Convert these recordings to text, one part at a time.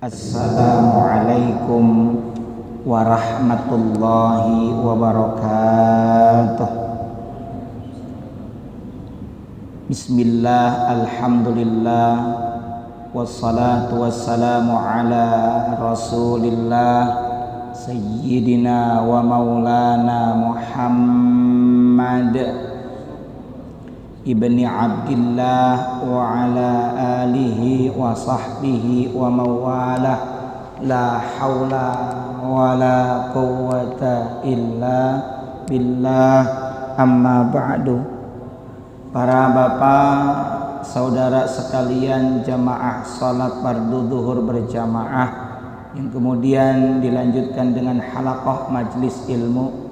Assalamualaikum warahmatullahi wabarakatuh. Bismillah, alhamdulillah, wassalatu wassalamu ala rasulillah Sayyidina wa maulana Muhammad ibni Abdillah wa ala alihi wa sahbihi wa mawalah. La hawla wa la quwwata illa billah, amma ba'du. Para bapak, saudara sekalian, jamaah salat fardu zuhur berjamaah yang kemudian dilanjutkan dengan halaqah majlis ilmu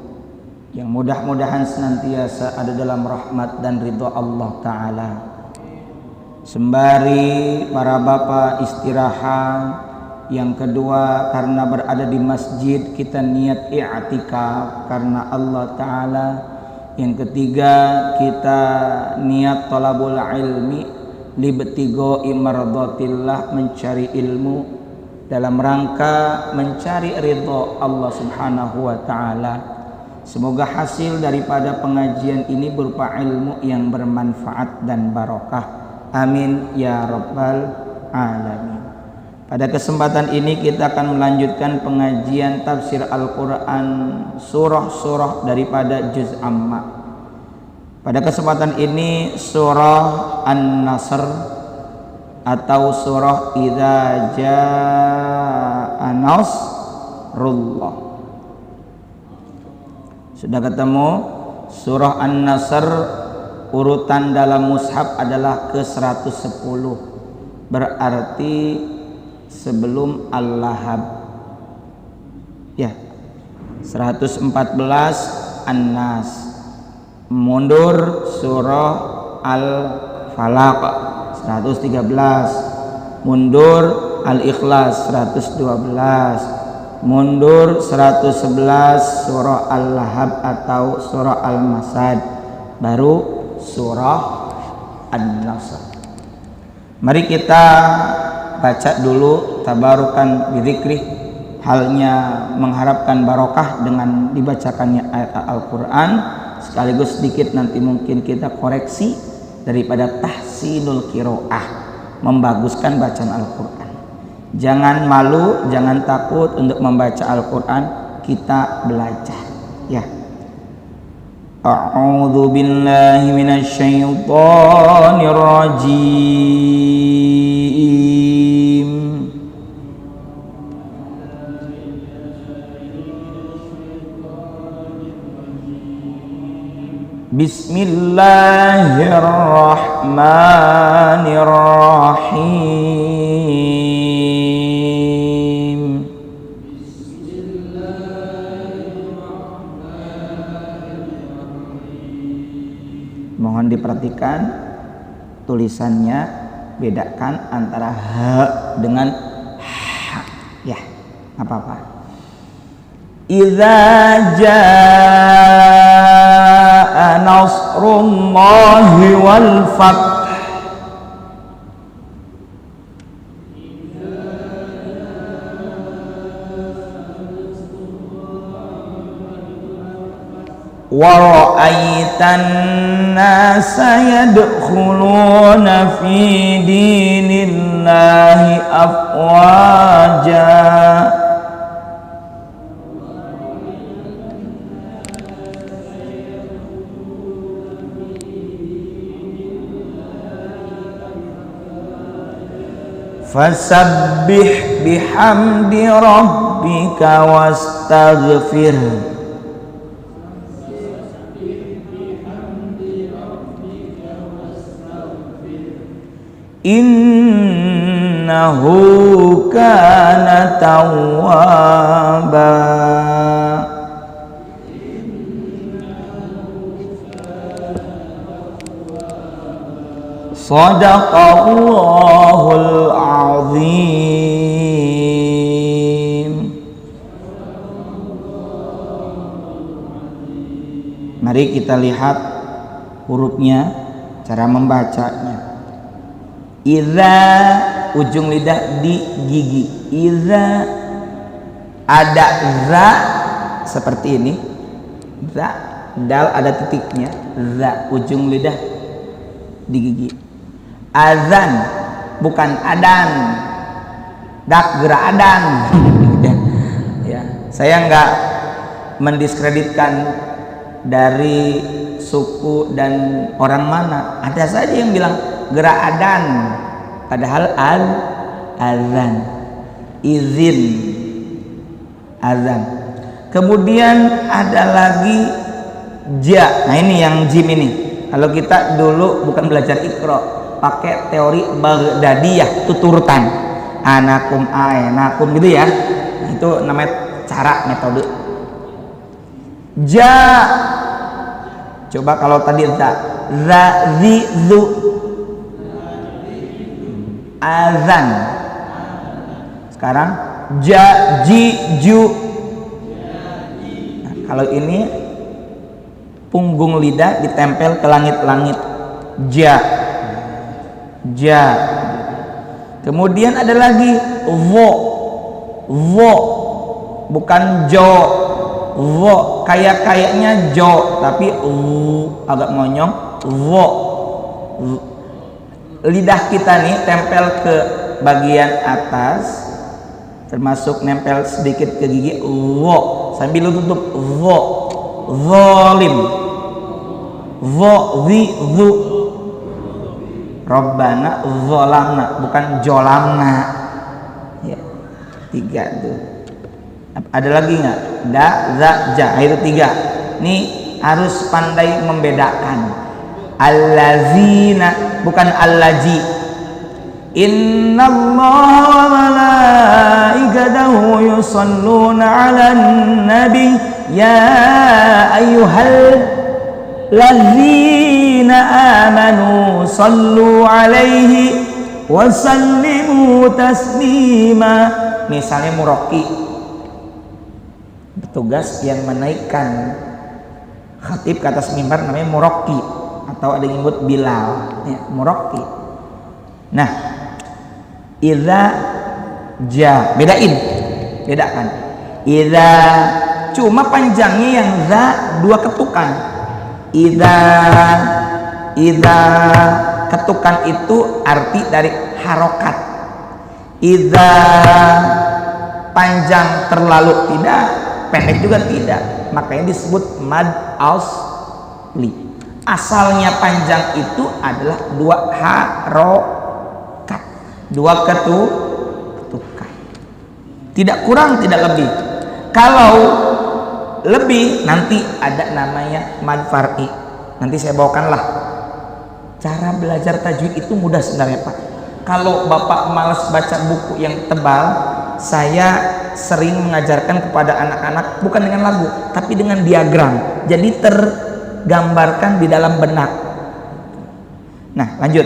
yang mudah-mudahan senantiasa ada dalam rahmat dan ridha Allah Ta'ala. Sembari para bapak istirahat, yang kedua karena berada di masjid kita niat i'tikaf karena Allah Ta'ala. Yang ketiga kita niat talabul ilmi libtigha'i mardatillah, mencari ilmu dalam rangka mencari ridha Allah Subhanahu wa Ta'ala. Semoga hasil daripada pengajian ini berupa ilmu yang bermanfaat dan barokah. Amin ya rabbal alamin. Pada kesempatan ini kita akan melanjutkan pengajian tafsir Al-Quran surah-surah daripada juz amma. Pada kesempatan ini surah An-Nasr atau surah Idza Jaa Nasrullah. Sudah ketemu surah An-Nasr, urutan dalam mushaf adalah ke-110, berarti sebelum Al-Lahab ya. 114 An-Nas, mundur surah Al-Falaq 113, mundur Al-Ikhlas 112, mundur 111 surah Al-Lahab atau surah Al-Masad, baru surah An-Nasr. Mari kita baca dulu tabarukan bidzikrih, halnya mengharapkan barokah dengan dibacakannya ayat Al-Quran, sekaligus sedikit nanti mungkin kita koreksi daripada tahsinul qiraah, membaguskan bacaan Al-Quran. Jangan malu, jangan takut untuk membaca Al-Quran, kita belajar ya. A'udzu billahi minasyaitonir rajim. Bismillahirrahmanirrahim. Mohon diperhatikan tulisannya, bedakan antara h dengan h ya, apa-apa. Idza jaa nasrullahi wal fath. Wa ra'aitan nasa yadkhuluna fi dinillahi afwaja. Fasabbih bihamdi rabbika wastaghfir. Innahu kana tawwaba. Shadaqallahul azim. Mari kita lihat hurufnya, cara membacanya. Idza, ujung lidah di gigi, Iza ada za seperti ini, za, dal ada titiknya, za ujung lidah di gigi. Azan bukan adan, dak gerak adan. Ya, saya nggak mendiskreditkan dari suku dan orang mana. Ada saja yang bilang gerak adan, padahal azan, izin, azan. Kemudian ada lagi ja. Nah ini yang jim ini. Kalau kita dulu bukan belajar Iqra, pakai teori Baghdadiyah, tuturutan anakum aenakum gitu ya. Itu namanya cara, metode. Ja. Coba kalau tadi za zi zu, azan. Sekarang ja ji ju. Nah, kalau ini punggung lidah ditempel ke langit-langit, ja, ja. Kemudian ada lagi vo, bukan jo, vo kayaknya jo tapi agak monyong, vo. Lidah kita nih tempel ke bagian atas, termasuk nempel sedikit ke gigi, vo, sambil tutup, vo, zalim, vo, zi, zu, Rabbana zolamna, bukan jolamna. Ya, 3 tuh. Ada lagi nggak? Da, za, ja. Itu 3. Nih harus pandai membedakan. Allazina, bukan allazi. Innallaha wa malaikatahu yusalluna 'alan nabi ya ayyuhallazina amanu sallu 'alaihi wa sallimu taslima. Misalnya muraqi, petugas yang menaikkan khatib ke atas mimbar namanya muraqi, atau ada yang nyebut Bilal ya, muraqi. Nah, idza ja, bedakan. Idza cuma panjangnya yang za 2 ketukan. Idza ketukan itu arti dari harokat. Idza panjang terlalu tidak, pendek juga tidak, makanya disebut mad asli. Asalnya panjang itu adalah 2 harokat, 2 ketukan, tidak kurang tidak lebih. Kalau lebih nanti ada namanya mad far'i. Nanti saya bawakanlah. Cara belajar tajwid itu mudah sebenarnya Pak. Kalau Bapak malas baca buku yang tebal, saya sering mengajarkan kepada anak-anak bukan dengan lagu tapi dengan diagram, jadi tergambarkan di dalam benak. Nah lanjut,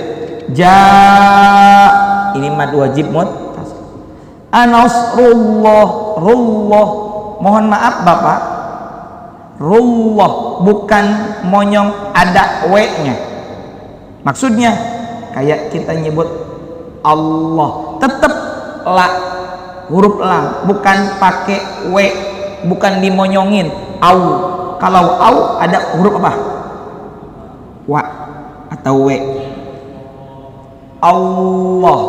ja, ini mad wajib muttasil. Anasrullah, rullah, mohon maaf Bapak, rullah bukan monyong, ada w nya. Maksudnya kayak kita nyebut Allah, tetap la, huruf lam, bukan pakai w, bukan dimonyongin. Au, kalau au ada huruf apa? Wa atau w. Allah,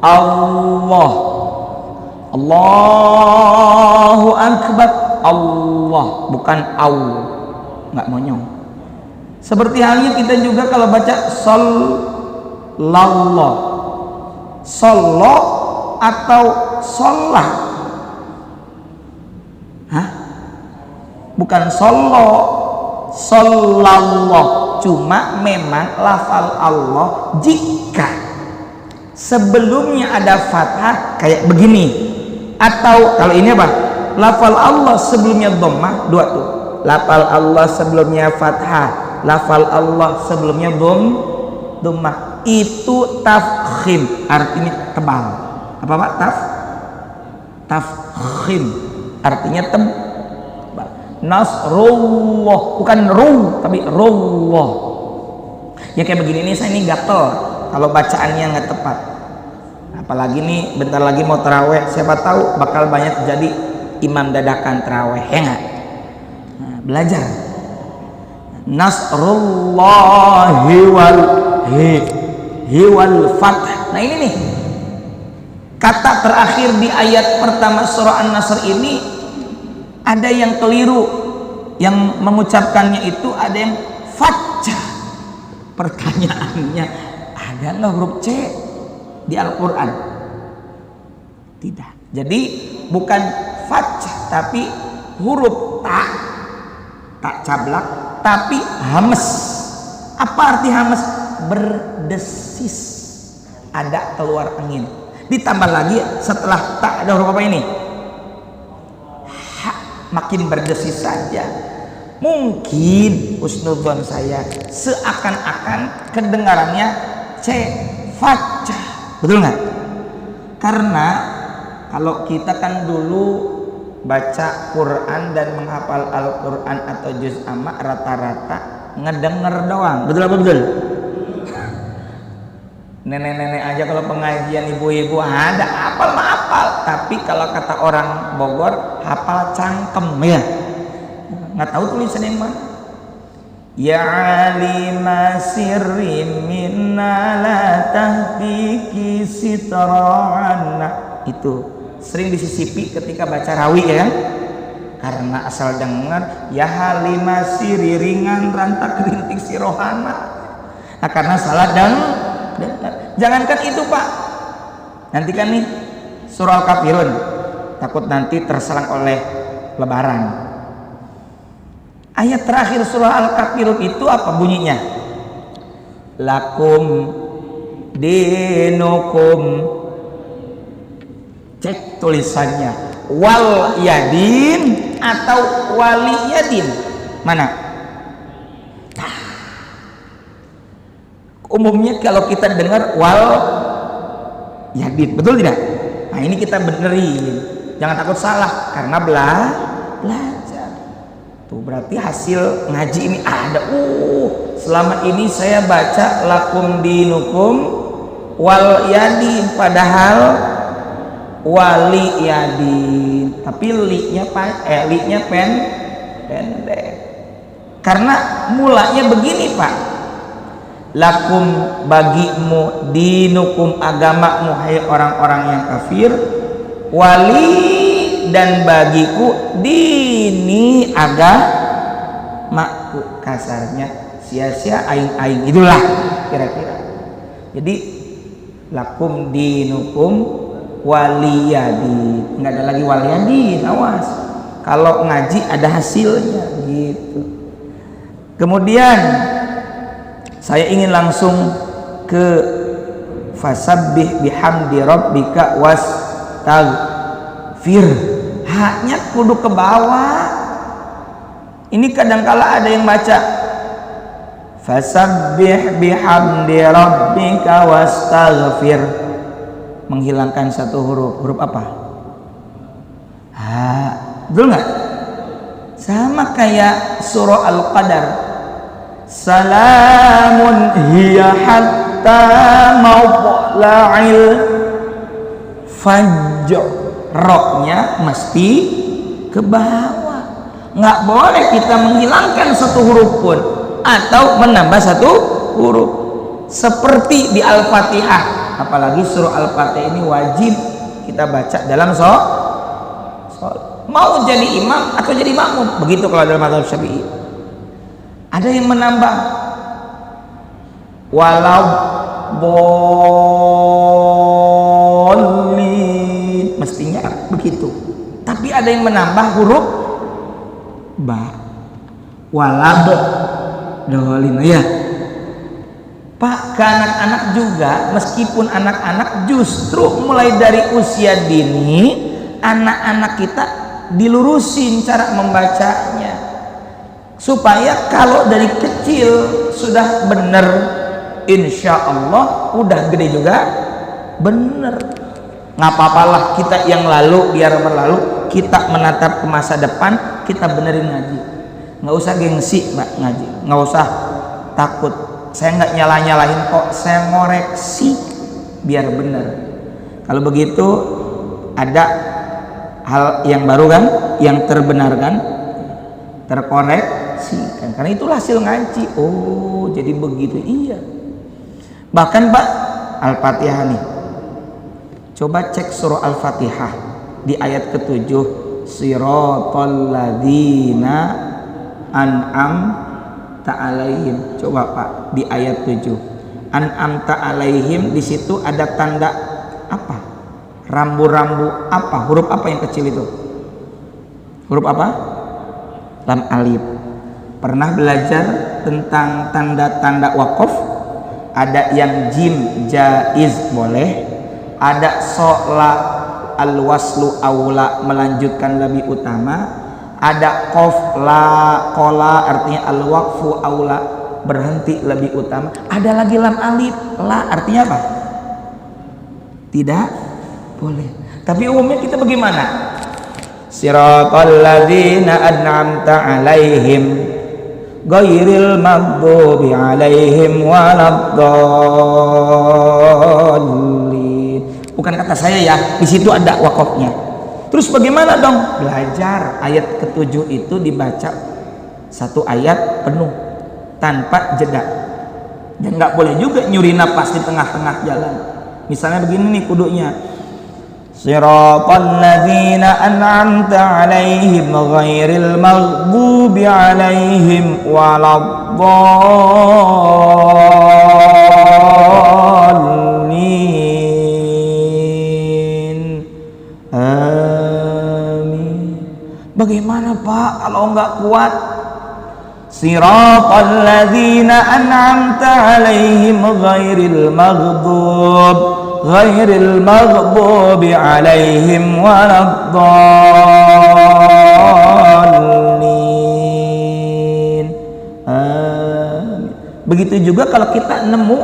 Allah, Allahu Akbar, Allah, bukan au, nggak monyong. Seperti halnya kita juga kalau baca sallallahu, sallo atau sholah, hah? Bukan solo, sallallahu. Cuma memang lafal Allah jika sebelumnya ada fathah kayak begini, atau kalau ini apa? Lafal Allah sebelumnya dhammah, 2 tuh. Lafal Allah sebelumnya fathah, lafal Allah sebelumnya dhammah. Itu tafkhim, artinya tebal. Apa Pak? Tafkhim artinya tebal. Nasrullah, bukan ru tapi rullah. Ya kayak begini nih, saya ini gatel kalau bacaannya nggak tepat. apalagi nih bentar lagi mau taraweh, siapa tahu bakal banyak jadi imam dadakan taraweh, ya nggak? Nah, belajar nasrullahi wal fath. Nah ini nih kata terakhir di ayat pertama surah An-Nasr ini ada yang keliru, yang mengucapkannya itu ada yang fathah. Pertanyaannya, ada nggak huruf C di Al-Quran? Tidak. Jadi bukan fathah tapi huruf tak cablak tapi hames. Apa arti hames? Berdesis, ada keluar angin. Ditambah lagi setelah tak ada huruf apa ini? Ha, makin berdesis saja. Mungkin husnudzon saya seakan-akan kedengarannya C fathah. Betul nggak? Karena kalau kita kan dulu baca Quran dan menghafal Al-Quran atau juz amma rata-rata ngedenger doang. Betul apa betul? Nenek-nenek aja kalau pengajian ibu-ibu ada hafal mah hafal, tapi kalau kata orang Bogor hafal cangkem ya. Nggak tahu tulisan yang mana. Ya alima sirri minna la tahbiki sitra'ana. Itu sering disisipi ketika baca rawi ya kan? Karena asal dengar ya halima siri ringan rantak rintik sirohana. Nah karena salah dengar. Jangankan itu Pak, nanti kan nih surah Al-Kafirun takut nanti terserang oleh lebaran. Ayat terakhir surah Al-Kafirun itu apa bunyinya? Lakum dinukum, cek tulisannya wal yadin atau wali yadin, mana? Umumnya kalau kita dengar wal yadin, betul tidak? Nah ini kita benerin, jangan takut salah karena belajar. Tuh berarti hasil ngaji ini ada. Selama ini saya baca lakum dinukum wal yadin, padahal wali yadin, tapi li-nya pendek. Karena mulanya begini Pak. Lakum bagimu dinukum agamamu hai orang-orang yang kafir, wali dan bagiku dini agamaku. Kasarnya sia-sia aing-aing itulah kira-kira. Jadi lakum dinukum waliyadin, nggak ada lagi waliyadin, awas. Kalau ngaji ada hasilnya gitu. Kemudian saya ingin langsung ke fasabbih bihamdi rabbika wastaghfir. Haknya kudu ke bawah. Ini kadangkala ada yang baca fasabbih bihamdi rabbika wastaghfir, menghilangkan satu huruf. Huruf apa? Ha, betul nggak? Sama kayak surah Al-Qadar. Salamun hiya hatta mautla'il fajr. Roknya mesti ke bawah. Nggak boleh kita menghilangkan satu huruf pun atau menambah satu huruf. Seperti di Al-Fatihah, apalagi surah Al-Fatihah ini wajib kita baca dalam sholat. Mau jadi imam atau jadi makmum, begitu kalau dalam mazhab Syafi'i. Ada yang menambah walau bolin, mestinya begitu. Tapi ada yang menambah huruf ba, walab dolin ya. Pak, ke anak-anak juga, meskipun anak-anak justru mulai dari usia dini anak-anak kita dilurusin cara membacanya. Supaya kalau dari kecil sudah benar, insya Allah udah gede juga benar. Nggak apa-apalah kita yang lalu biar berlalu, kita menatap ke masa depan, kita benerin ngaji. Nggak usah gengsi Mbak ngaji, nggak usah takut. Saya nggak nyalah-nyalahin kok, saya ngoreksi biar benar. Kalau begitu ada hal yang baru kan, yang terbenarkan, terkoreksi kan, karena itulah hasil ngaji. Oh jadi begitu, iya. Bahkan Pak, Al-Fatihah nih, coba cek surah Al-Fatihah di ayat ke-7, siratal ladzina an'amta alaihim. Coba Pak, di ayat 7 an'amta alaihim, di situ ada tanda apa? Rambu-rambu apa? Huruf apa yang kecil itu? Huruf apa? Lam alif. Pernah belajar tentang tanda-tanda wakaf? Ada yang jim jaiz boleh, ada sola al-waslu aula melanjutkan lebih utama, ada qaf la qola artinya al-waqfu aula berhenti lebih utama, ada lagi lam alif la artinya apa? Tidak boleh. Tapi umumnya kita bagaimana? Siratal ladzina an'amta alaihim ghairil maghdubi alaihim waladdallin. Bukan kata saya ya, di situ ada wakafnya. Terus bagaimana dong? Belajar ayat ke-7 itu dibaca satu ayat penuh tanpa jeda. Dan nggak boleh juga nyuri napas di tengah-tengah jalan. Misalnya begini nih kudunya, siratal ladzina an'amta alaihim ghairil maghdubi alaihim waladdallin. Amin. Bagaimana Pak kalau nggak kuat? Siratal ladzina an'amta alaihim ghairil maghdubi alaihim waladdallin. Amin. Begitu juga kalau kita nemu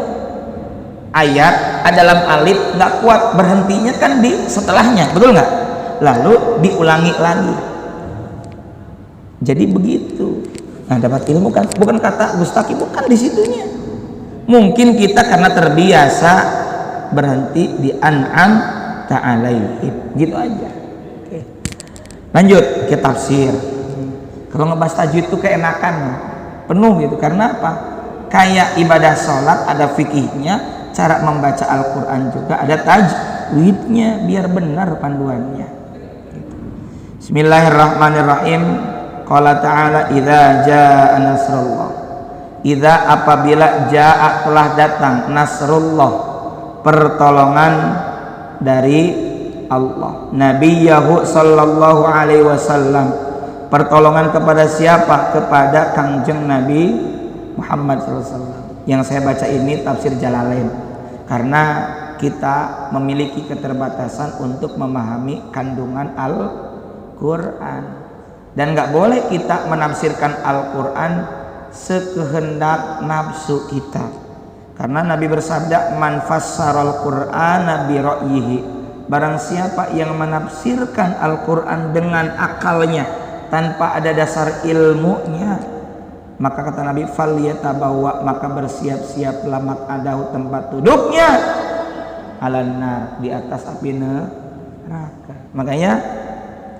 ayat ada lam alif nggak kuat, berhentinya kan di setelahnya, betul nggak? Lalu diulangi lagi. Jadi begitu. Nah, dapat ilmu kan, bukan kata Gustaki, bukan di situnya. Mungkin kita karena terbiasa berhenti di an'am ta'alaihim, gitu aja. Oke. Lanjut ke tafsir. Kalau ngebahas tajwid itu keenakan, penuh gitu. Karena apa? Kayak ibadah sholat ada fikihnya, cara membaca Al-Quran juga ada tajwidnya, biar benar panduannya. Bismillahirrahmanirrahim. Qala ta'ala idza jaa nasrullah. Idza apabila jaa telah datang nasrullah, pertolongan dari Allah. Nabiyahu sallallahu alaihi wasallam. Pertolongan kepada siapa? Kepada Kangjeng Nabi Muhammad sallallahu alaihi wasallam. Yang saya baca ini tafsir Jalalain. Karena kita memiliki keterbatasan untuk memahami kandungan Al-Qur'an. Dan nggak boleh kita menafsirkan Al-Quran sekehendak nafsu kita, karena Nabi bersabda man fassaral Qur'ana bi ra'yihi, barang siapa yang menafsirkan Al-Quran dengan akalnya tanpa ada dasar ilmunya, maka kata Nabi falyatabawa, maka bersiap-siaplah maq'adahu, tempat duduknya alannar, di atas api neraka. Makanya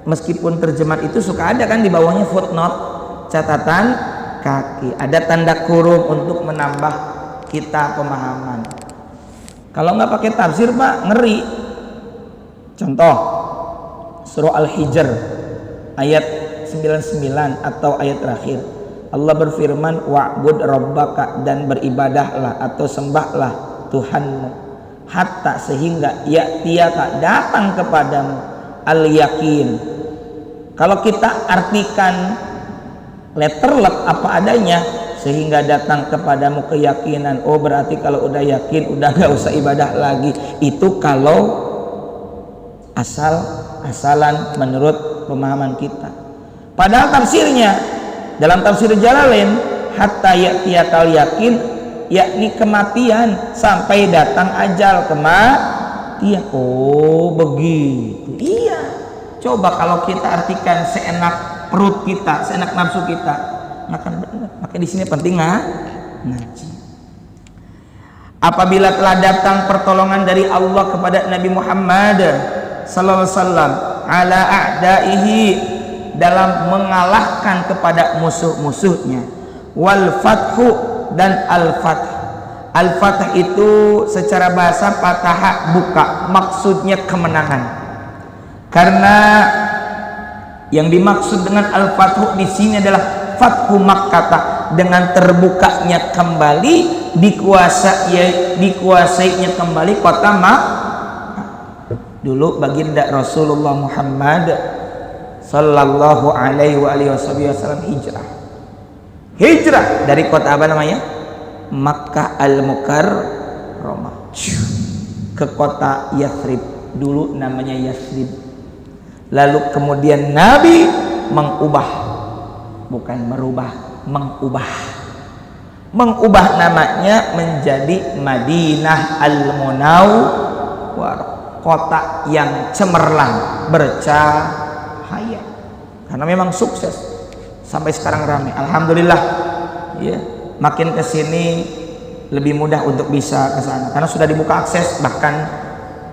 meskipun terjemahan itu suka ada kan di bawahnya footnote, catatan kaki, ada tanda kurung untuk menambah kita pemahaman. Kalau nggak pakai tafsir Pak, ngeri. Contoh surah Al-Hijr ayat 99 atau ayat terakhir, Allah berfirman wa'bud rabbaka, dan beribadahlah atau sembahlah Tuhanmu, hatta sehingga ya'tiyaka, datang kepadamu al-yakin. Kalau kita artikan letterlek apa adanya, sehingga datang kepadamu keyakinan, oh berarti kalau udah yakin udah gak usah ibadah lagi. Itu kalau asal-asalan menurut pemahaman kita. Padahal tafsirnya dalam tafsir Jalalain, hatta ya'tiyakal yakin, yakni kematian, sampai datang ajal kematian. Oh begitu. Iya. Coba kalau kita artikan seenak perut kita, seenak nafsu kita, nggak akan benar. Makanya di sini penting ngaji. apabila telah datang pertolongan dari Allah kepada Nabi Muhammad sallallahu alaihi wasallam ala a'daihi, dalam mengalahkan kepada musuh-musuhnya, wal fathu, dan al-fath. Al-fath itu secara bahasa patah buka, maksudnya kemenangan. Karena yang dimaksud dengan al-fathu di sini adalah fathu Makkah, dengan terbukanya kembali, dikuasainya kembali kota Makkah. Dulu baginda Rasulullah Muhammad sallallahu alaihi wasallam hijrah dari kota apa namanya, Makkah Al-Mukarramah ke kota Yathrib, dulu namanya Yathrib. Lalu kemudian Nabi mengubah, bukan merubah, mengubah namanya menjadi Madinah Al-Munawwarah, kota yang cemerlang, bercahaya. Karena memang sukses sampai sekarang ramai, alhamdulillah ya. Makin kesini lebih mudah untuk bisa ke sana karena sudah dibuka akses, bahkan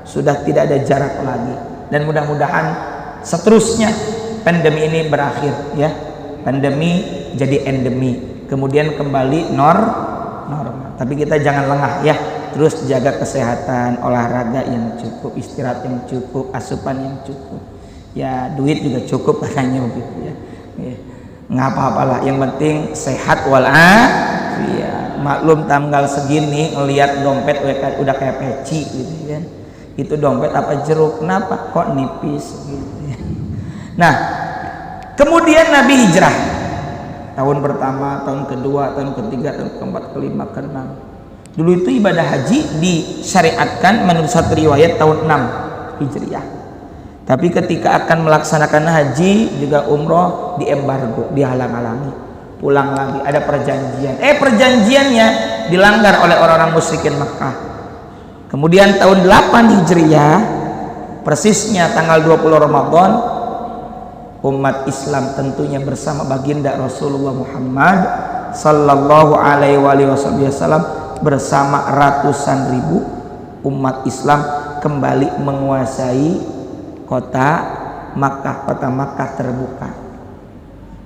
sudah tidak ada jarak lagi. Dan mudah-mudahan seterusnya pandemi ini berakhir ya, pandemi jadi endemi, kemudian kembali normal. Tapi kita jangan lengah ya, terus jaga kesehatan, olahraga yang cukup, istirahat yang cukup, asupan yang cukup ya, duit juga cukup katanya begitu ya. Nggak apa-apalah, yang penting sehat walafiat. Maklum tanggal segini ngelihat dompet udah kayak peci gitu kan, itu dompet apa jeruk, kenapa kok nipis gitu ya. Nah kemudian Nabi hijrah tahun pertama, tahun kedua, tahun ketiga, tahun keempat, kelima, keenam. Dulu itu ibadah haji disyariatkan menurut satu riwayat tahun 6 Hijriah. Tapi ketika akan melaksanakan haji juga umroh diembargo, dihalang-halangi, pulang lagi, ada perjanjian. Perjanjiannya dilanggar oleh orang-orang musyrikin Makkah. Kemudian tahun 8 Hijriah, persisnya tanggal 20 Ramadan, umat Islam tentunya bersama baginda Rasulullah Muhammad sallallahu alaihi wasallam bersama ratusan ribu umat Islam kembali menguasai kota Makkah, kota Makkah terbuka,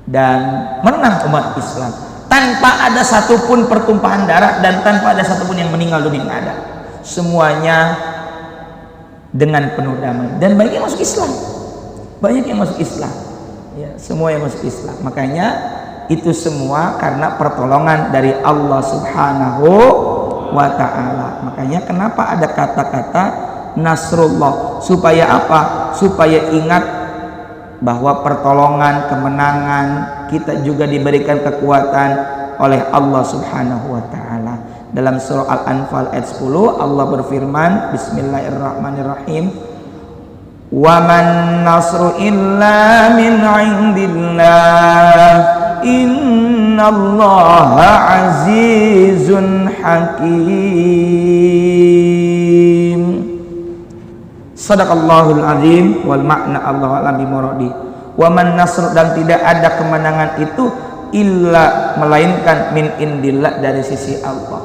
dan menang umat Islam tanpa ada satupun pertumpahan darah dan tanpa ada satupun yang meninggal dunia, nggak ada, semuanya dengan penuh damai, dan banyak yang masuk Islam, ya, semua yang masuk Islam. Makanya itu semua karena pertolongan dari Allah Subhanahu wa ta'ala. Makanya kenapa ada kata-kata Nasrullah, supaya apa? Supaya ingat bahwa pertolongan, kemenangan kita juga diberikan kekuatan oleh Allah Subhanahu wa ta'ala. Dalam surah Al-Anfal ayat 10 Allah berfirman, bismillahirrahmanirrahim, wa man nasru illa min indillah innallaha azizun hakim. Sadaqallahul azim wal makna Allahu a'lam bimuradi. Wa man nasr, dan tidak ada kemenangan itu illa melainkan min indillah, dari sisi Allah.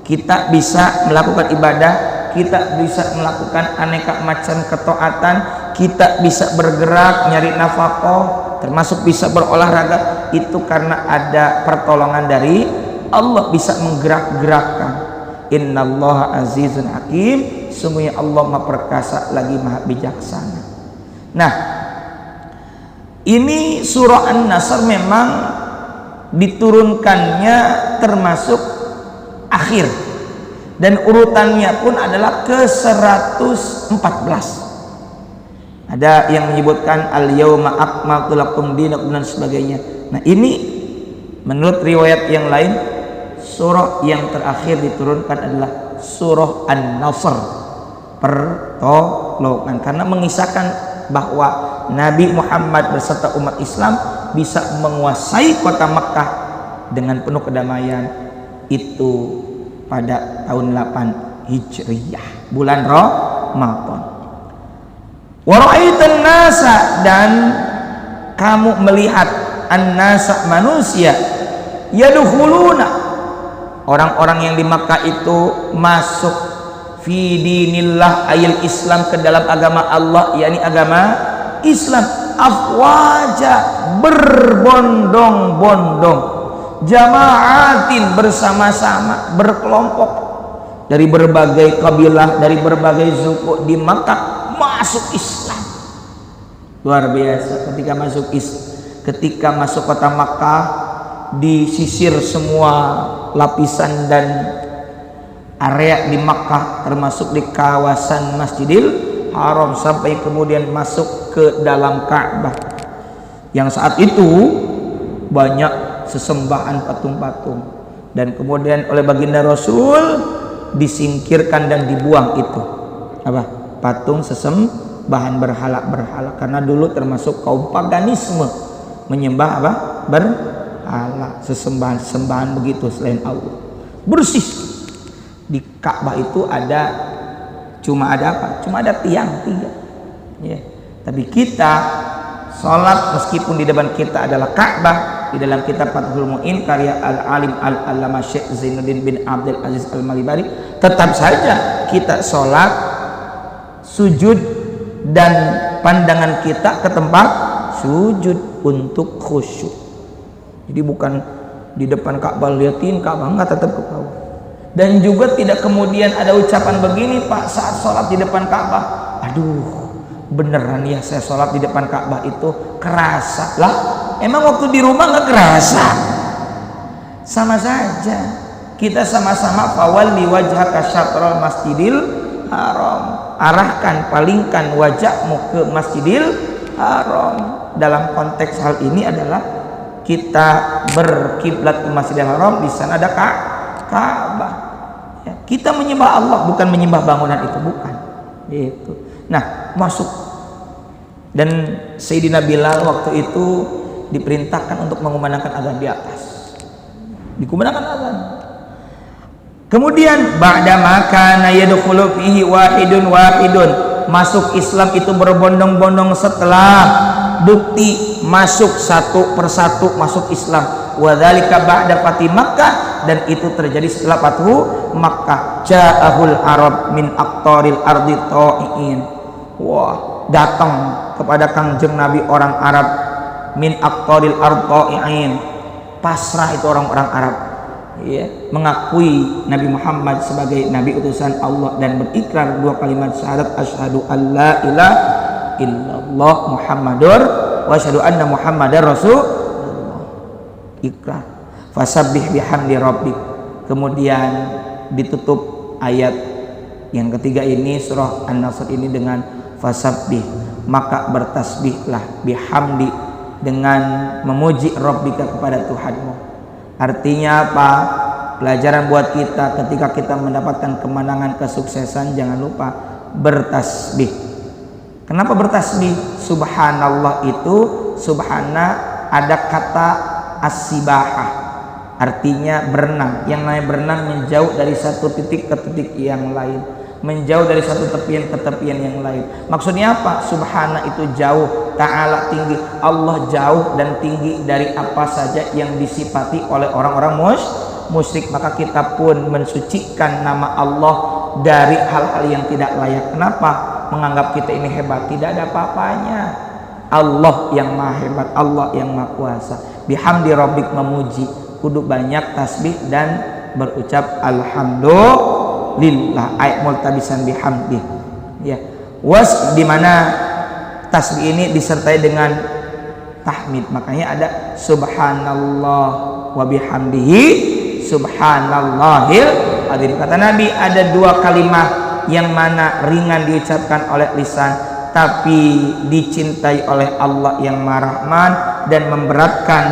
Kita bisa melakukan ibadah, kita bisa melakukan aneka macam ketaatan, kita bisa bergerak nyari nafkah, termasuk bisa berolahraga, itu karena ada pertolongan dari Allah, bisa menggerak-gerakkan. Innallaha azizun hakim, semuanya Allah maha perkasa lagi maha bijaksana. Nah, ini surah An-Nasr memang diturunkannya termasuk akhir, dan urutannya pun adalah ke-114. Ada yang menyebutkan al-yauma akmaltu lakum dinakum dan sebagainya. Nah, ini menurut riwayat yang lain surah yang terakhir diturunkan adalah surah An-Nasr, pertolongan, karena mengisahkan bahwa Nabi Muhammad beserta umat Islam bisa menguasai kota Makkah dengan penuh kedamaian itu pada tahun 8 Hijriyah, bulan Ramadan. Wa ra'aitan nasa, dan kamu melihat an-nasa, manusia, yadkhuluna, orang-orang yang di Makkah itu masuk fi dinillah ayil Islam, ke dalam agama Allah, yakni agama Islam, afwaja, berbondong-bondong, jamaatin, bersama-sama, berkelompok, dari berbagai kabilah, dari berbagai suku di Makkah masuk Islam. Luar biasa. Ketika masuk kota Makkah, disisir semua lapisan dan area di Makkah, termasuk di kawasan Masjidil Haram, sampai kemudian masuk ke dalam Ka'bah, yang saat itu banyak sesembahan patung-patung, dan kemudian oleh baginda Rasul disingkirkan dan dibuang itu apa, patung sesembahan berhala-berhala, karena dulu termasuk kaum paganisme, menyembah apa, berhala, sesembahan begitu selain Allah. Bersih. Di Ka'bah itu cuma ada tiang 3 ya. Tapi kita sholat meskipun di depan kita adalah Ka'bah, di dalam kitab Fathul Mu'in karya Al-Alim Al-Allamah Syekh Zainuddin bin Abdul Aziz Al-Malibari, tetap saja kita sholat, sujud, dan pandangan kita ke tempat sujud untuk khusyuk. Jadi bukan di depan Ka'bah liatin Ka'bah, enggak, tetap ke bawah. Dan juga tidak kemudian ada ucapan begini, Pak, saat sholat di depan Ka'bah, aduh beneran ya saya sholat di depan Ka'bah itu kerasa lah. Emang waktu di rumah nggak kerasa? Sama saja, kita sama-sama fawalli wajhaka syatrul masjidil haram, arahkan, palingkan wajahmu ke Masjidil Haram. Dalam konteks hal ini adalah kita berkiblat ke Masjidil Haram, di sana ada Ka'bah ya. Kita menyembah Allah, bukan menyembah bangunan itu, bukan itu. Nah, masuk, dan Sayyidina Bilal waktu itu diperintahkan untuk mengumandangkan azan di atas, dikumandangkan azan. Kemudian ba'da makana yadkhulu fihi wahidun, masuk Islam itu berbondong-bondong setelah bukti masuk satu persatu masuk Islam. Wa dzalika ba'da fatih Makkah, dan itu terjadi setelah Fathu Makkah. Ja'ahul Arab min aqtaril ardi ta'iin. Wah, datang kepada Kangjeng Nabi orang Arab, min aqtaril ardi ta'iin, pasrah itu orang-orang Arab ya, mengakui Nabi Muhammad sebagai nabi utusan Allah dan berikrar 2 kalimat syahadat, asyhadu alla ilaha illallah muhammadur wa asyhadu anna muhammadar rasulullah. Ikrar. Fasabbih bihamdi rabbik. Kemudian ditutup ayat yang ketiga ini, surah An-Nasr ini, dengan fasabbih, maka bertasbihlah, bihamdi, dengan memuji rabbika, kepada Tuhanmu. Artinya apa? Pelajaran buat kita ketika kita mendapatkan kemenangan, kesuksesan, jangan lupa bertasbih. Kenapa bertasbih? Subhanallah itu, subhana ada kata as-sibahah, artinya berenang. Yang namanya berenang menjauh dari satu titik ke titik yang lain, menjauh dari satu tepian ke tepian yang lain. Maksudnya apa? Subhana itu jauh, ta'ala tinggi, Allah jauh dan tinggi dari apa saja yang disifati oleh orang-orang musyrik. Maka kita pun mensucikan nama Allah dari hal-hal yang tidak layak. Kenapa? Menganggap kita ini hebat, tidak ada apa-apanya. Allah yang maha hebat, Allah yang maha kuasa. Bihamdi rabbik, memuji, kudu banyak tasbih dan berucap alhamdulillah, ayat multabisan bihamdi ya. Was, dimana tasbih ini disertai dengan tahmid, makanya ada subhanallah wa bihamdihi subhanallahil azim. Kata Nabi, ada 2 kalimat yang mana ringan diucapkan oleh lisan, tapi dicintai oleh Allah yang Maha Rahman dan memberatkan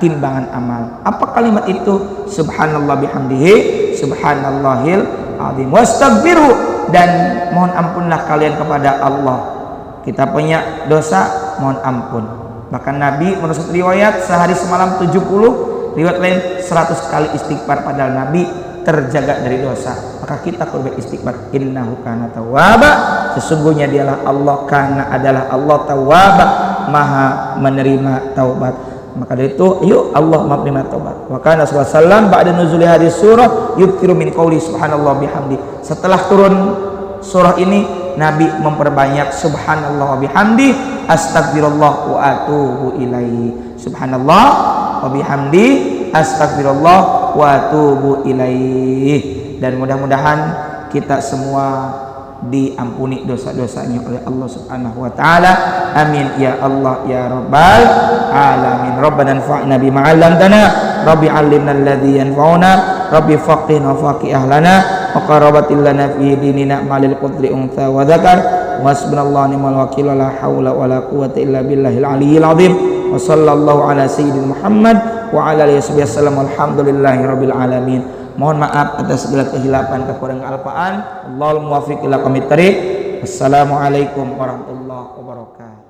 timbangan amal. Apa kalimat itu? Subhanallah bihamdihi subhanallahil azim. Wastaghfiru, dan mohon ampunlah kalian kepada Allah. Kita punya dosa, mohon ampun. Bahkan Nabi menurut riwayat sehari semalam 70, riwayat lain 100 kali istighfar, padahal Nabi terjaga dari dosa. Maka kita perlu istighfar. Innahu kana tawwaba, sesungguhnya dialah Allah, kana adalah Allah, tawwaba maha menerima taubat. Maka dari itu, yuk Allah lima taubat. Wa kana sallallahu alaihi wasallam ba'da nuzuli hadhihi surah yukthiru min qouli subhanallah bihamdi. Setelah turun surah ini, Nabi memperbanyak subhanallah wa bihamdi, astagfirullah wa atubu ilaihi. Subhanallah wa bihamdi, astagfirullah wa atubu ilaihi. Dan mudah-mudahan kita semua diampuni dosa-dosanya oleh Allah Subhanahu wa taala. Amin ya Allah ya rabbal alamin. Rabbana anfa'na bima 'allamtana, rabbi 'allimna alladhi yanfa'una, rabbi faqihna faqih ahlana wa qarabatil lana fi dinina ma'al qudri untha wa dzakar wa hasbunallahu ni'mal wakil la haula wa la quwwata illa billahil aliyyil azim. Wa sallallahu ala sayyidina Muhammad wa ala alihi wasallam. Alhamdulillahi rabbil alamin. Mohon maaf atas segala kehilapan, kekurangan alfaan. Allahul muwaffiq ila aqwamit thariq. Wassalamualaikum warahmatullahi wabarakatuh.